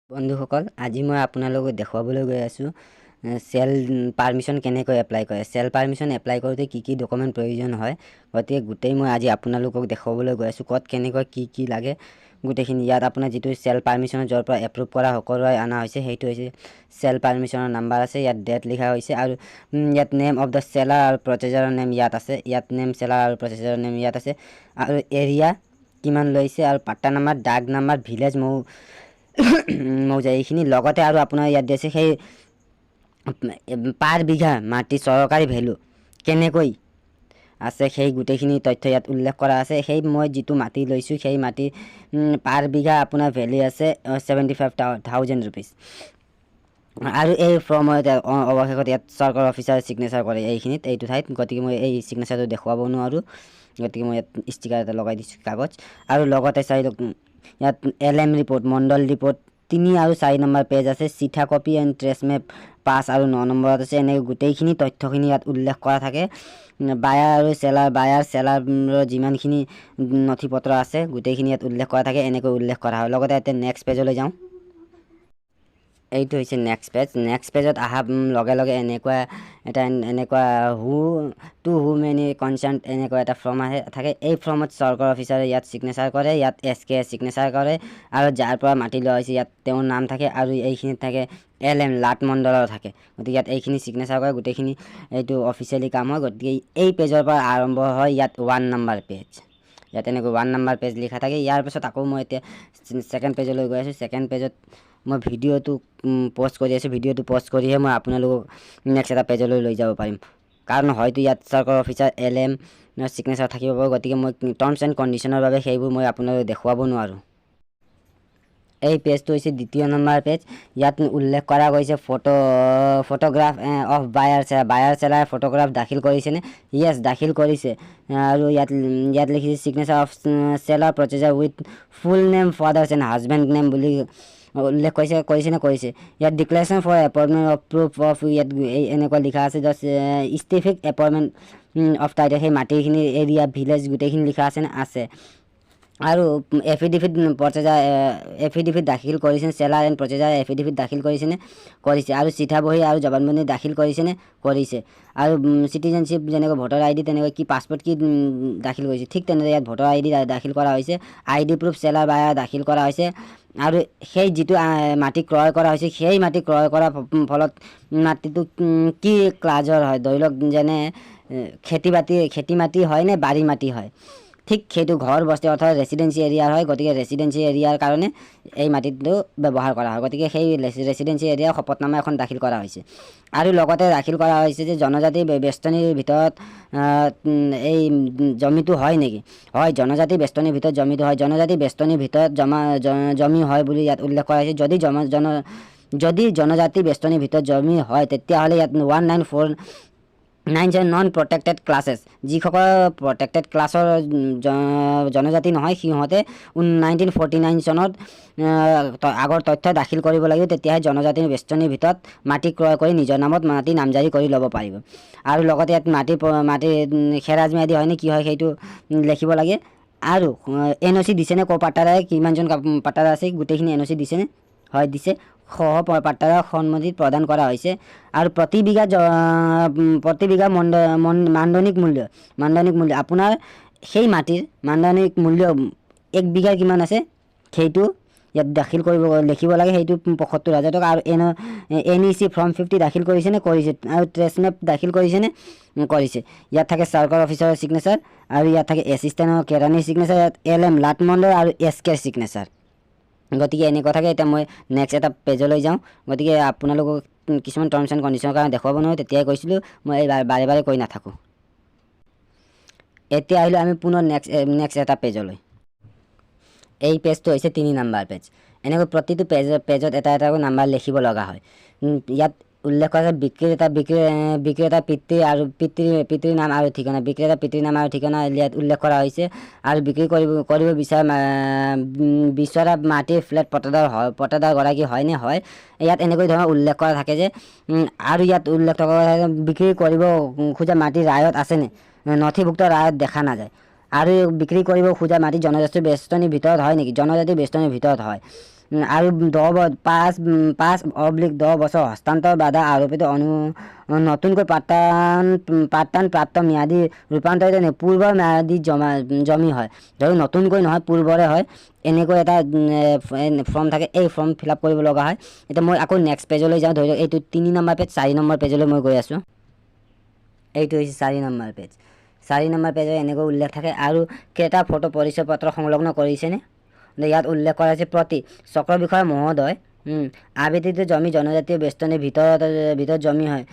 বন্ধুসকল, আজি মই আপোনালোকক দেখুৱাবলৈ গৈ আছোঁ চেল পাৰমিশ্যন কেনেকৈ এপ্লাই কৰে। চেল পাৰমিশ্যন এপ্লাই কৰোঁতে কি কি ডকুমেণ্ট প্ৰয়োজন হয়, গতিকে গোটেই মই আজি আপোনালোকক দেখুৱাবলৈ গৈ আছোঁ। ক'ত কেনেকৈ কি লাগে গোটেইখিনি। ইয়াত আপোনাৰ যিটো চেল পাৰমিশ্যনৰ য'ৰ পৰা এপ্ৰুভ কৰা সকলোৱে অনা হৈছে, সেইটো হৈছে চেল পাৰমিশ্যনৰ নাম্বাৰ আছে। ইয়াত ডেট লিখা হৈছে আৰু ইয়াত নেম অফ দ্য চেলাৰ আৰু প্ৰচেছৰৰ নেম ইয়াত আছে। ইয়াত নেম চেলাৰ আৰু প্ৰচেছৰৰ নেম ইয়াত আছে আৰু এৰিয়া কিমান লৈছে আৰু পাট্টা নাম্বাৰ, ডাক নাম্বাৰ, ভিলেজ মৌজা এইখিনি লগতে আৰু আপোনাৰ ইয়াত দিছে সেই পাৰ বিঘা মাটি চৰকাৰী ভেলু কেনেকৈ আছে, সেই গোটেইখিনি তথ্য ইয়াত উল্লেখ কৰা আছে। সেই মই যিটো মাটি লৈছোঁ সেই মাটি পাৰ বিঘা আপোনাৰ ভেলু আছে 75,000 ৰুপিজ। আৰু এই ফৰ্মত অৱশেষত ইয়াত চৰকাৰ অফিচাৰে ছিগনেচাৰ কৰে এইখিনিত, এইটো ঠাইত। গতিকে মই এই ছিগনেচাৰটো দেখুৱাব নোৱাৰোঁ, গতিকে মই ইয়াত ষ্টিকাৰ এটা লগাই দিছোঁ কাগজ। আৰু লগতে চাই ইয়াত LM ৰিপৰ্ট, মণ্ডল ৰিপৰ্ট 3 আৰু 4 নম্বৰ পেজ আছে। চিঠা কপি এণ্ড ট্ৰেছ মেপ 5 আৰু 9 নম্বৰত আছে। এনেকৈ গোটেইখিনি তথ্যখিনি ইয়াত উল্লেখ কৰা থাকে। বায়াৰ আৰু চেলাৰৰ যিমানখিনি নথি পত্ৰ আছে গোটেইখিনি ইয়াত উল্লেখ কৰা থাকে, এনেকৈ উল্লেখ কৰা হয়। লগতে এতিয়া নেক্সট পেজলৈ যাওঁ। এইটো হৈছে নেক্সট পেজ। নেক্সট পেজত অহা লগে লগে এনেকুৱা হু মেনি কনচাৰ্ণ এনেকুৱা এটা ফৰ্ম থাকে। এই ফৰ্মত চৰকাৰ অফিচাৰে ইয়াত ছিগনেচাৰ কৰে, ইয়াত SK ছিগনেচাৰ কৰে আৰু যাৰ পৰা মাটি লোৱা হৈছে ইয়াত তেওঁৰ নাম থাকে আৰু এইখিনিত থাকে LM লাট মণ্ডলৰ থাকে। গতিকে ইয়াত এইখিনি ছিগনেচাৰ কৰে, গোটেইখিনি এইটো অফিচিয়েলি কাম হয়। গতিকে এই পেজৰ পৰা আৰম্ভ হয় ইয়াত 1 নম্বৰ পেজ। ইয়াত এনেকৈ 1 নম্বৰ পেজ লিখা থাকে। ইয়াৰ পিছত আকৌ মই এতিয়া ছেকেণ্ড পেজলৈ গৈ আছোঁ। ছেকেণ্ড পেজত মই ভিডিঅ'টো প'ষ্ট কৰি আছোঁ। ভিডিঅ'টো প'ষ্ট কৰিহে মই আপোনালোকক নেক্সট এটা পেজলৈ লৈ যাব পাৰিম, কাৰণ হয়তো ইয়াত চৰকাৰ অফিচাৰ LM ছিগনেচাৰ থাকিব পাৰে। গতিকে মই টাৰ্মছ এণ্ড কণ্ডিশ্যনৰ বাবে সেইবোৰ মই আপোনালোকক দেখুৱাব নোৱাৰোঁ। এই পেজটো হৈছে 2 নম্বৰ পেজ। ইয়াত উল্লেখ কৰা গৈছে photograph of buyer seller photograph দাখিল কৰিছেনে? য়েছ, দাখিল কৰিছে। আৰু ইয়াত লিখিছে ছিগনেচাৰ অফ চেলাৰ প্ৰচেছৰ with full name, father's and husband name বুলি উল্লেখ কৰিছে। ইয়াত declaration for appointment of proof of ইয়াত এনেকুৱা লিখা আছে just specific appointment of title, সেই মাটিখিনি এৰিয়া ভিলেজ গোটেইখিনি লিখা আছে। আৰু এফিডেভিট দাখিল কৰিছেনে? চেলাৰ এণ্ড প্ৰচেছাৰ এফিডেভিট দাখিল কৰিছেনে? কৰিছে। আৰু চিঠা বহী আৰু জবানবন্দী দাখিল কৰিছেনে? কৰিছে। আৰু চিটিজেনশ্বিপ যেনেকৈ ভোটাৰ ID তেনেকৈ কি পাছপোৰ্ট কি দাখিল কৰিছে, ঠিক তেনেদৰে ইয়াত ভোটাৰ ID দাখিল কৰা হৈছে। ID প্ৰুফ চেলাৰ বায়াৰ দাখিল কৰা হৈছে। আৰু সেই যিটো মাটি ক্ৰয় কৰা হৈছে সেই মাটি ক্ৰয় কৰাৰ ফলত মাটিটো কি ক্লাজৰ হয়, ধৰি লওক যেনে খেতি মাটি হয় নে বাৰী মাটি হয়, ঠিক সেইটো ঘৰ বস্তি অৰ্থাৎ ৰেচিডেঞ্চি এৰিয়াৰ হয়। গতিকে ৰেচিডেঞ্চি এৰিয়াৰ কাৰণে এই মাটিটো ব্যৱহাৰ কৰা হয়। গতিকে সেই ৰেচিডেঞ্চি এৰিয়াৰ শপতনামা এখন দাখিল কৰা হৈছে। আৰু লগতে দাখিল কৰা হৈছে যে জনজাতি বেষ্টনীৰ ভিতৰত এই জমিটো হয় নেকি? হয়, জনজাতি বেষ্টনীৰ ভিতৰত জমিটো হয়। জনজাতি বেষ্টনীৰ ভিতৰত জমি হয় বুলি ইয়াত উল্লেখ কৰা হৈছে। যদি জনজাতি বেষ্টনীৰ ভিতৰত জমি হয়, তেতিয়াহ'লে ইয়াত 19497 নন প্ৰটেক্টেড ক্লাছেছ, যিসকল প্ৰটেক্টেড ক্লাছৰ জনজাতি নহয় সিহঁতে 1949 চনত আগৰ তথ্য দাখিল কৰিব লাগিব। তেতিয়াহে জনজাতিৰ বেষ্টনীৰ ভিতৰত মাটি ক্ৰয় কৰি নিজৰ নামত মাটি নামজাৰি কৰি ল'ব পাৰিব। আৰু লগতে ইয়াত মাটি খেৰাজম্যাদি হয়নে কি হয় সেইটো লিখিব লাগে। আৰু NOC দিছেনে, ক'ৰ পাট্টাদাৰে কিমানজন পাট্টাদাৰ আছে গোটেইখিনি NOC দিছেনে? হয়, দিছে। পাট্টাদাৰৰ সন্মতি প্ৰদান কৰা হৈছে। আৰু প্ৰতি বিঘা মানদণ্ডিক মূল্য আপোনাৰ সেই মাটিৰ মানদণ্ডিক মূল্য 1 বিঘাৰ কিমান আছে সেইটো ইয়াত লিখিব লাগে। সেইটো 75,000 টকা। আৰু NEC ফৰ্ম 50 দাখিল কৰিছেনে? কৰিছে। আৰু ট্ৰেছ মেপ দাখিল কৰিছেনে? কৰিছে। ইয়াত থাকে চৰকাৰ অফিচাৰৰ ছিগনেচাৰ আৰু ইয়াত থাকে এছিষ্টেণ্ট কেৰাণীৰ ছিগনেচাৰ, ইয়াত LM লাট মণ্ডল আৰু SK ছিগনেচাৰ। গতিকে এনেকুৱা থাকে। এতিয়া মই নেক্সট এটা পেজলৈ যাওঁ। গতিকে আপোনালোকক কিছুমান টাৰ্মছ এণ্ড কণ্ডিশ্যনৰ কাৰণে দেখুৱাব নোৱাৰোঁ, তেতিয়াই কৈছিলোঁ, মই এই বাৰে কৈ নাথাকোঁ। এতিয়া আহিলোঁ আমি পুনৰ নেক্সট এটা পেজলৈ। এই পেজটো হৈছে 3 নম্বৰ পেজ। এনেকৈ প্ৰতিটো পেজত এটা নাম্বাৰ লিখিব লগা হয়। ইয়াত উল্লেখ কৰা বিক্ৰেতা পিতৃৰ নাম আৰু ঠিকনা, বিক্ৰেতা পিতৃৰ নাম আৰু ঠিকনা ইয়াত উল্লেখ কৰা হৈছে। আৰু বিক্ৰী কৰিব বিচৰা মাটিৰ ফ্লেট পট্টাদাৰ গৰাকী হয়নে? হয়। ইয়াত এনেকৈ ধৰণৰ উল্লেখ কৰা থাকে যে আৰু ইয়াত উল্লেখ থকা বিক্ৰী কৰিব খোজা মাটি ৰায়ত আছেনে? নথিভুক্ত ৰায়ত দেখা নাযায়। আৰু বিক্ৰী কৰিব খোজা মাটি জনজাতিৰ বেষ্টনীৰ ভিতৰত হয় নেকি? জনজাতিৰ বেষ্টনীৰ ভিতৰত হয়। আৰু 5/10 বছৰ হস্তান্তৰ বাধা আৰোপিত নতুনকৈ প্ৰাপ্ত ম্যাদী ৰূপান্তৰিত পূৰ্বৰ ম্যাদী জমি হয়। ধৰক নতুনকৈ নহয়, পূৰ্বৰে হয়। এনেকৈ এটা ফৰ্ম থাকে, এই ফৰ্ম ফিল আপ কৰিব লগা হয়। এতিয়া মই আকৌ নেক্সট পেজলৈ যাওঁ। ধৰি লওক এইটো 3 নম্বৰ পেজ, 4 নম্বৰ পেজলৈ মই গৈ আছোঁ। এইটো হৈছে 4 নম্বৰ পেজ। 4 নম্বৰ পেজত এনেকৈ উল্লেখ থাকে আৰু ক্ৰেতা ফটো পৰিচয় পত্ৰ সংলগ্ন কৰিছেনে। ইয়াত উল্লেখ কৰা হৈছে প্ৰতি চক্ৰ বিষয়া মহোদয় আবেদিত জমি জনজাতীয় বেষ্টনীৰ ভিতৰত জমি হয়।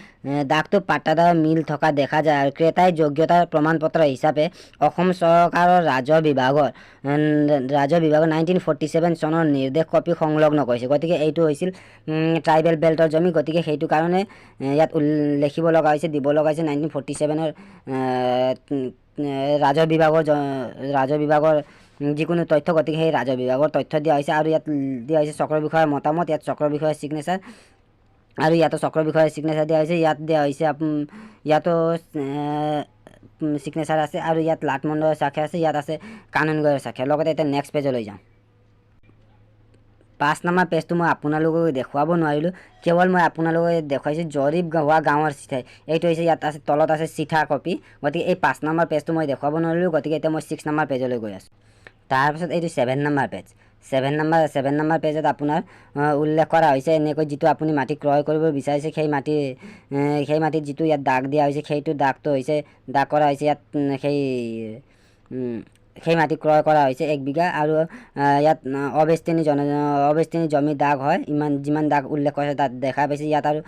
দাগটো পাট্টাদাৰ মিল থকা দেখা যায় আৰু ক্ৰেতাই যোগ্যতাৰ প্ৰমাণপত্ৰ হিচাপে অসম চৰকাৰৰ ৰাজহ বিভাগৰ 1947 চনৰ নিৰ্দেশ কপি সংলগ্ন কৰিছে। গতিকে এইটো হৈছিল ট্ৰাইবেল বেল্টৰ জমি। গতিকে সেইটো কাৰণে ইয়াত লিখিব লগা হৈছে, দিব লগা হৈছে 1947 ৰাজহ বিভাগৰ যিকোনো তথ্য। গতিকে সেই ৰাজহ বিভাগৰ তথ্য দিয়া হৈছে আৰু ইয়াত দিয়া হৈছে চক্ৰ বিষয়াৰ মতামত। ইয়াত চক্ৰ বিষয়াৰ ছিগনেচাৰ আৰু ইয়াতো চক্ৰ বিষয়াৰ ছিগনেচাৰ দিয়া হৈছে। ইয়াত দিয়া হৈছে ইয়াতো ছিগনেচাৰ আছে আৰু ইয়াত লাটমণ্ডৰ স্বাক্ষৰ আছে, ইয়াত আছে কাননগড়ৰ স্বাক্ষৰ। লগতে এতিয়া নেক্সট পেজলৈ যাওঁ। 5 নম্বৰ পেজটো মই আপোনালোকক দেখুৱাব নোৱাৰিলোঁ, কেৱল মই আপোনালোকক দেখুৱাইছোঁ জৰীপ হোৱা গাঁৱৰ চিঠা। এইটো হৈছে ইয়াত আছে, তলত আছে চিঠা কপি। গতিকে এই 5 নম্বৰ পেজটো মই দেখুৱাব নোৱাৰিলোঁ। গতিকে এতিয়া মই 6 নম্বৰ পেজলৈ গৈ আছোঁ। তাৰপিছত এইটো 7 নম্বৰ পেজ। 7 নম্বৰ পেজত আপোনাৰ উল্লেখ কৰা হৈছে এনেকৈ যিটো আপুনি মাটি ক্ৰয় কৰিব বিচাৰিছে, সেই মাটিত যিটো ইয়াত দাগ দিয়া হৈছে, সেইটো দাগটো হৈছে দাগ কৰা হৈছে ইয়াত সেই মাটি ক্ৰয় কৰা হৈছে 1 বিঘা আৰু ইয়াত অবেষ্টনী জমি দাগ হয়। যিমান দাগ উল্লেখ কৰা তাত দেখা পাইছে। ইয়াত আৰু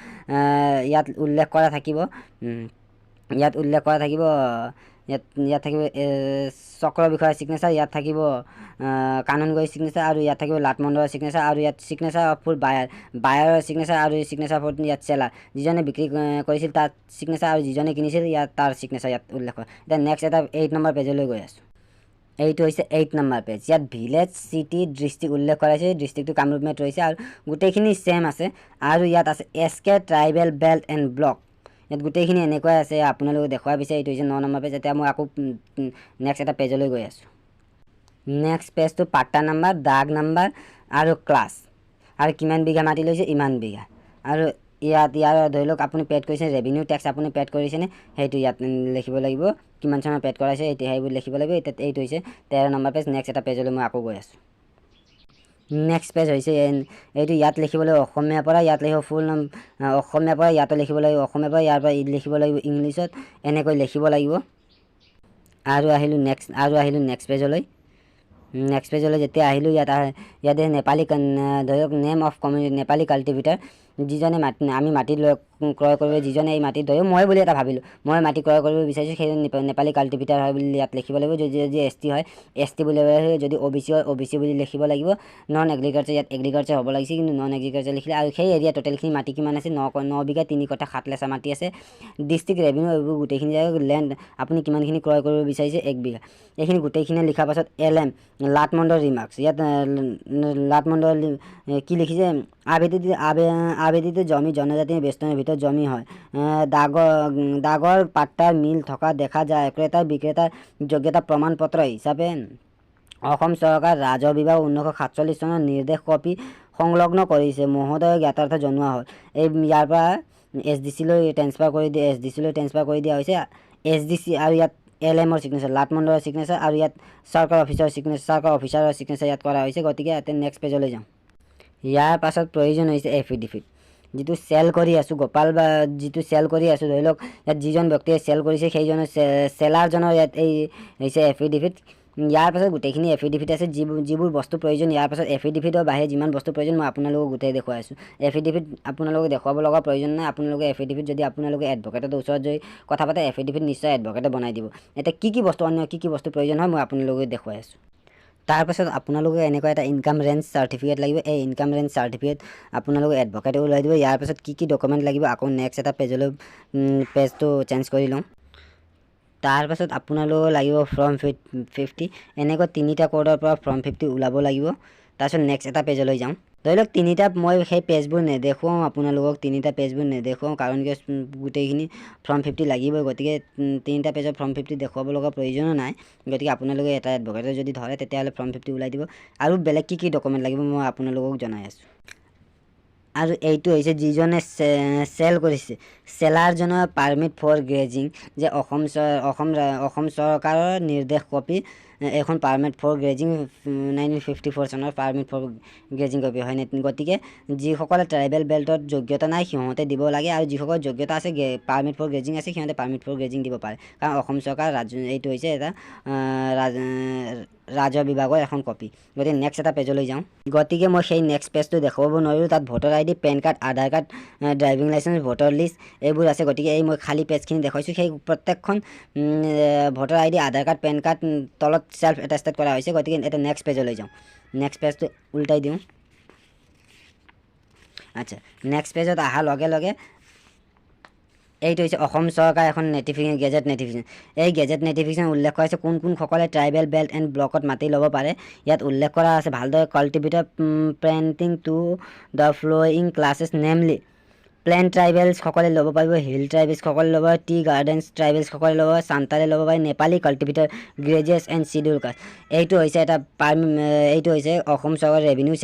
ইয়াত উল্লেখ কৰা থাকিব ইয়াত থাকিব চক্ৰ বিষয়াৰ ছিগনেচাৰ, ইয়াত থাকিব কাননগড় ছিগনেচাৰ আৰু ইয়াত থাকিব লাটমণ্ডৰ ছিগনেচাৰ আৰু ইয়াত ছিগনেচাৰ অফ ফুল বায়াৰৰ ছিগনেচাৰ আৰু ছিগনেচাৰ ফৰ ইয়াত চেলাৰ, যিজনে বিক্ৰী কৰিছিল তাৰ ছিগনেচাৰ আৰু যিজনে কিনিছিল ইয়াত তাৰ ছিগনেচাৰ ইয়াত উল্লেখ কৰা। এতিয়া নেক্সট এটা 8 নম্বৰ পেজলৈ গৈ আছোঁ। এইটো হৈছে 8 নম্বৰ পেজ। ইয়াত ভিলেজ, চিটি, ডিষ্ট্ৰিক্ট উল্লেখ কৰা হৈছে। ডিষ্ট্ৰিক্টটো কামৰূপ মেট্ৰ' হৈছে আৰু গোটেইখিনি ছেম আছে। আৰু ইয়াত আছে SK tribal belt and block. ইয়াত গোটেইখিনি এনেকুৱাই আছে, আপোনালোকে দেখুৱাই পাইছে। এইটো হৈছে 9 নম্বৰ পেজ। এতিয়া মই আকৌ নেক্সট এটা পেজলৈ গৈ আছোঁ। নেক্সট পেজটো পাট্টা নাম্বাৰ, দাগ নাম্বাৰ আৰু ক্লাছ আৰু কিমান বিঘা মাটি লৈছে, ইমান বিঘা। আৰু ইয়াৰ ধৰি লওক আপুনি পেড কৰিছে ৰেভিনিউ টেক্স, আপুনি পেড কৰিছেনে সেইটো ইয়াত লিখিব লাগিব। কিমান চনত পেড কৰাইছে এতিয়া সেইবোৰ লিখিব লাগিব। এতিয়া এইটো হৈছে 13 নম্বৰ পেজ। নেক্সট এটা পেজলৈ মই আকৌ গৈ আছোঁ। নেক্সট পেজ হৈছে এইটো। ইয়াত লিখিব লাগিব অসমীয়াৰ পৰা, ইয়াত লিখিব ফুল নাম অসমীয়াৰ পৰা, ইয়াতো লিখিব লাগিব অসমীয়াৰ পৰা, ইয়াৰ পৰা লিখিব লাগিব ইংলিছত, এনেকৈ লিখিব লাগিব। আৰু আহিলোঁ নেক্সট পেজলৈ। যেতিয়া আহিলোঁ ইয়াতে নেপালী ধৰক নেম অফ কমিউনিটি নেপালী কাল্টিভেটাৰ, যিজনে আমি মাটি ক্ৰয় কৰিব, যিজনে এই মাটি ধৰক মই বুলি এটা ভাবিলোঁ, মই মাটি ক্ৰয় কৰিব বিচাৰিছোঁ, সেই নেপালী কাল্টিভেটাৰ হয় বুলি ইয়াত লিখিব লাগিব। যদি ST হয় ST বুলি, যদি OBC হয় OBC বুলি লিখিব লাগিব। নন এগ্ৰিকালচাৰ ইয়াত এগ্ৰিকালচাৰ হ'ব লাগিছিল, কিন্তু নন এগ্ৰিকালচাৰ লিখিলে। আৰু সেই এৰিয়া টোটেলখিনি মাটি কিমান আছে, 9 বিঘা 3 কঠা 7 লেচা মাটি আছে। ডিষ্ট্ৰিক্ট ৰেভিনিউ এইবোৰ গোটেইখিনি লেণ্ড আপুনি কিমানখিনি ক্ৰয় কৰিব বিচাৰিছে 1 বিঘা। এইখিনি গোটেইখিনি লিখাৰ পাছত LM লাটমণ্ডৰ ৰিমাৰ্কছ, ইয়াত লাটমণ্ডৰ কি লিখিছে, আবেদিত জমি জনজাতি বেষ্টনীৰ ভিতৰত জমি হয়। দাগৰ পাট্টাৰ মিল থকা দেখা যায়। ক্ৰেতা বিক্ৰেতাৰ যোগ্যতা প্ৰমাণ পত্ৰ হিচাপে অসম চৰকাৰ ৰাজহ বিভাগ 1947 চনৰ নিৰ্দেশ কপি সংলগ্ন কৰিছে মহোদয়ক জ্ঞাতাৰ্থ জনোৱা হ'ল। ইয়াৰ পৰা SDC লৈ ট্ৰেন্সফাৰ কৰি দিয়া হৈছে। SDC আৰু ইয়াত LM ৰ ছিগনেচাৰ, লাটমণ্ডৰ ছিগনেচাৰ আৰু ইয়াত চাৰ্কল অফিচাৰৰ ছিগনেচাৰ ইয়াত কৰা হৈছে। গতিকে ইয়াতে নেক্সট পেজলৈ যাওঁ। ইয়াৰ পাছত প্ৰয়োজন হৈছে এফিডেভিট, যিটো চেল কৰি আছোঁ ধৰি লওক ইয়াত যিজন ব্যক্তিয়ে চেল কৰিছে সেইজনৰ চেলাৰজনৰ ইয়াত এই হৈছে এফিডেভিট। ইয়াৰ পাছত গোটেইখিনি এফিডেভিট আছে, যিবোৰ বস্তু প্ৰয়োজন। ইয়াৰ পাছত এফিডেভিটৰ বাহিৰে যিমান বস্তু প্ৰয়োজন মই আপোনালোকক গোটেই দেখুৱাই আছোঁ। এফিডেভিট আপোনালোকে দেখুৱাব লগা প্ৰয়োজন নাই। আপোনালোকে এফিডেভিট যদি আপোনালোকে এডভকেটৰ ওচৰত যদি কথা পাতে, এফিডেভিট নিশ্চয় এডভকেটে বনাই দিব। এতিয়া অন্য কি কি বস্তু প্ৰয়োজন হয় মই আপোনালোকে দেখুৱাই আছোঁ। তাৰপাছত আপোনালোকে এনেকুৱা এটা ইনকাম ৰেঞ্জ চাৰ্টিফিকেট লাগিব। এই ইনকাম ৰেঞ্জ চাৰ্টিফিকেট আপোনালোকে এডভকেটে ওলাই দিব। ইয়াৰ পাছত কি ডকুমেণ্ট লাগিব, আকৌ নেক্সট এটা পেজলৈ পেজটো চেঞ্জ কৰি লওঁ। তাৰপাছত আপোনালোকক লাগিব ফৰ্ম 50, এনেকৈ 3টা কোডৰ পৰা ফৰ্ম 50 ওলাব লাগিব। তাৰপিছত নেক্সট এটা পেজলৈ যাওঁ। ধৰি লওক তিনিটা মই সেই পেজবোৰ নেদেখুৱাওঁ আপোনালোকক, তিনিটা পেজবোৰ নেদেখুৱাওঁ কাৰণ কিয় গোটেইখিনি ফৰ্ম 50 লাগিবই, গতিকে তিনিটা পেজৰ ফৰ্ম 50 দেখুৱাব লগা প্ৰয়োজনো নাই। গতিকে আপোনালোকে এটা এডভকেটে যদি ধৰে তেতিয়াহ'লে ফৰ্ম 50 ওলাই দিব। আৰু বেলেগ কি ডকুমেণ্ট লাগিব মই আপোনালোকক জনাই আছোঁ। আৰু এইটো হৈছে যিজনে চেল কৰিছে, চেলাৰজনৰ পাৰ্মিট ফৰ গ্ৰেজিং, যে অসম চৰকাৰৰ নিৰ্দেশ কপি, এখন পাৰ্মিট ফৰ গ্ৰেজিং 1954 চনৰ পাৰ্মিট ফৰ গ্ৰেজিং কপি হয়। গতিকে যিসকলে ট্ৰাইবেল বেল্টত যোগ্যতা নাই সিহঁতে দিব লাগে, আৰু যিসকলৰ যোগ্যতা আছে পাৰ্মিট ফৰ গ্ৰেজিং আছে সিহঁতে পাৰ্মিট ফৰ গ্ৰেজিং দিব পাৰে, কাৰণ অসম চৰকাৰ এইটো হৈছে এটা ৰাজহ বিভাগৰ এখন কপি। গতিকে নেক্সট এটা পেজলৈ যাওঁ। গতিকে মই সেই নেক্সট পেজটো দেখুৱাব নোৱাৰিলোঁ, তাত voter ID, pan card, Aadhaar card, driving licence, voter list এইবোৰ আছে। গতিকে এই মই খালী পেজখিনি দেখুৱাইছোঁ, সেই প্ৰত্যেকখন ভোটাৰ ID, আধাৰ কাৰ্ড, পেন কাৰ্ড তলত চেল্ফ এটেষ্টেড কৰা হৈছে। গতিকে এটা নেক্সট পেজলৈ যাওঁ। নেক্সট পেজটো উল্টাই দিওঁ। আচ্ছা, নেক্সট পেজত অহাৰ লগে লগে এইটো হৈছে অসম চৰকাৰ এখন গেজেট নটিফিকেশ্যন। এই গেজেট নটিফিকেশ্যন উল্লেখ কৰা হৈছে কোন কোনসকলে ট্ৰাইবেল বেল্ট এণ্ড ব্লকত মাটি ল'ব পাৰে। ইয়াত উল্লেখ কৰা আছে ভালদৰে, cultivator planting to the following classes namely plain ট্ৰাইবেলছসকলে ল'ব পাৰিব, হিল ট্ৰাইবেলছসকলে ল'ব পাৰিব, টি গাৰ্ডেনছ ট্ৰাইবেলছসকলে ল'ব পাৰিব, চান্তালে ল'ব পাৰে, Nepali cultivator, graduates and schedule caste. এইটো হৈছে এটা এইটো হৈছে অসম চৰকাৰৰ ৰেভিনিউ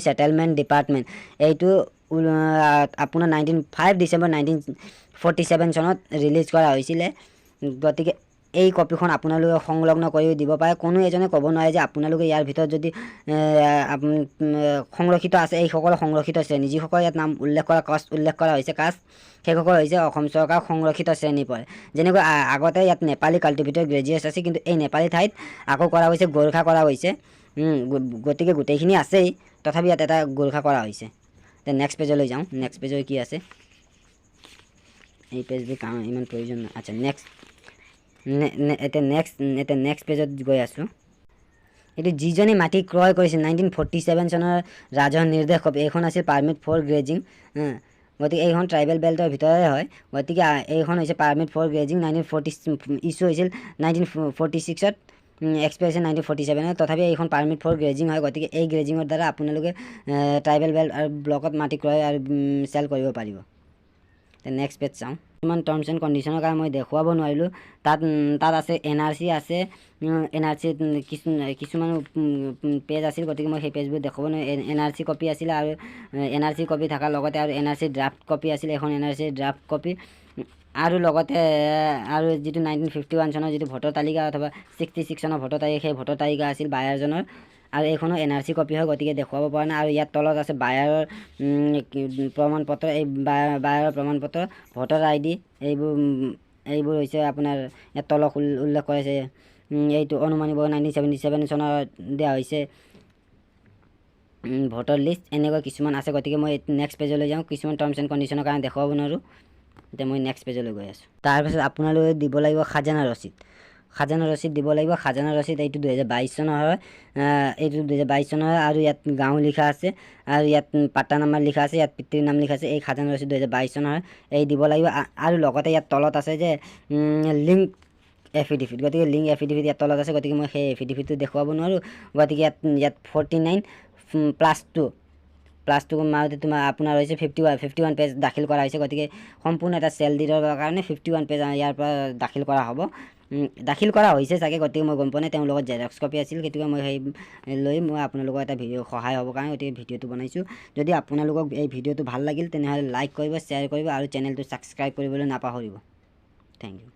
ছেটেলমেণ্ট ডিপাৰ্টমেণ্ট। এইটো আপোনাৰ 5 ডিচেম্বৰ 1947 চনত ৰিলিজ কৰা হৈছিলে। গতিকে এই কপিখন আপোনালোকে সংলগ্ন কৰি দিব পাৰে। কোনো এজনে ক'ব নোৱাৰে যে আপোনালোকে ইয়াৰ ভিতৰত যদি সংৰক্ষিত আছে, এইসকল সংৰক্ষিত শ্ৰেণী, যিসকল ইয়াত নাম উল্লেখ কৰা হৈছে কাষ্ট, সেইসকল হৈছে অসম চৰকাৰ সংৰক্ষিত শ্ৰেণী পৰে। যেনেকৈ আগতে ইয়াত নেপালী কাল্টিভেটৰ গ্ৰেজুৱেটছ আছে, কিন্তু এই নেপালী ঠাইত আকৌ কৰা হৈছে গোৰ্খা কৰা হৈছে। গতিকে গোটেইখিনি আছেই, তথাপি ইয়াত এটা গোৰ্খা কৰা হৈছে। নেক্সট পেজলৈ যাওঁ। নেক্সট পেজৰ কি আছে, এই পেজবোৰ কাম ইমান প্ৰয়োজন নাই। আচ্ছা, এতিয়া নেক্সট পেজত গৈ আছোঁ। এইটো যিজনে মাটি ক্ৰয় কৰিছিল 1947 চনৰ ৰাজহ নিৰ্দেশ কপি, এইখন আছিল পাৰ্মিট ফৰ গ্ৰেজিং। গতিকে এইখন ট্ৰাইবেল বেল্টৰ ভিতৰতে হয়। গতিকে এইখন হৈছে পাৰ্মিট ফৰ গ্ৰেজিং 1940 ইছ্যু হৈছিল 1946ত, এক্সপায়াৰ 1947। তথাপি এইখন পাৰ্মিট ফৰ গ্ৰেজিং হয়। গতিকে এই গ্ৰেজিঙৰ দ্বাৰা আপোনালোকে ট্ৰাইবেল বেল্ট আৰু ব্লকত মাটি ক্ৰয় আৰু চেল কৰিব পাৰিব। নেক্সট পেজ চাওঁ। কিছুমান টাৰ্মছ এণ্ড কণ্ডিশ্যনৰ কাৰণে মই দেখুৱাব নোৱাৰিলোঁ। তাত আছে NRC আছে, NRC কিছুমান পেজ আছিল, গতিকে মই সেই পেজবোৰ দেখুৱাব নোৱাৰিলোঁ। NRC কপি আছিলে, আৰু NRC কপি থকাৰ লগতে আৰু NRC ড্ৰাফ্ট কপি আছিলে, এখন NRC ড্ৰাফ্ট কপি, আৰু লগতে আৰু যিটো 1951 চনৰ যিটো ভোটাৰ তালিকা অথবা 66 চনৰ ভোটাৰ তালিকা, সেই ভোটাৰ তালিকা আছিল বায়াৰজনৰ, আৰু এইখনো NRC কপি হয়। গতিকে দেখুৱাব পৰা নাই। আৰু ইয়াত তলত আছে বায়াৰৰ প্ৰমাণপত্ৰ, এই বায়াৰৰ প্ৰমাণপত্ৰ, ভোটাৰ ID, এইবোৰ হৈছে আপোনাৰ ইয়াত তলত উল্লেখ কৰিছে। এইটো অনুমানিক 1977 চনত দিয়া হৈছে ভোটাৰ লিষ্ট, এনেকুৱা কিছুমান আছে। গতিকে মই নেক্সট পেজলৈ যাওঁ। কিছুমান টাৰ্মছ এণ্ড কণ্ডিশ্যনৰ কাৰণে দেখুৱাব নোৱাৰোঁ। এতিয়া মই নেক্সট পেজলৈ গৈ আছোঁ। তাৰপিছত আপোনালোকে দিব লাগিব খাজানা ৰচিদ। খাজানা ৰচিদ দিব লাগিব। খাজানা ৰচিদ এইটো 2022 চনৰ হয়। এইটো 2022 চনৰ হয়, আৰু ইয়াত গাঁও লিখা আছে, আৰু ইয়াত পাট্টা নাম্বাৰ লিখা আছে, ইয়াত পিতৃৰ নাম লিখা আছে। এই খাজানা ৰচিদ 2022 চনৰ হয়, এই দিব লাগিব। আৰু লগতে ইয়াত তলত আছে যে লিংক এফিডেভিট। গতিকে লিংক এফিডেভিট ইয়াত তলত আছে। গতিকে মই সেই এফিডেভিটটো দেখুৱাব নোৱাৰোঁ। গতিকে ইয়াত 49+2 মাৰোঁতে আপোনাৰ হৈছে 51 পেজ দাখিল কৰা হৈছে। গতিকে সম্পূৰ্ণ এটা চেল ডিডৰ কাৰণে 51 পেজ ইয়াৰ পৰা দাখিল কৰা হ'ব। দাখিল কৰা হৈছে চাগে, গতিকে মই গম পোৱা নাই। তেওঁৰ লগত জেৰক্স কপি আছিল, গতিকে মই সেই মই আপোনালোকৰ এটা সহায় হ'ব কাৰণে গতিকে ভিডিঅ'টো বনাইছোঁ। যদি আপোনালোকক এই ভিডিঅ'টো ভাল লাগিল তেনেহ'লে লাইক কৰিব, শ্বেয়াৰ কৰিব, আৰু চেনেলটো ছাবস্ক্ৰাইব কৰিবলৈ নাপাহৰিব। Thank U.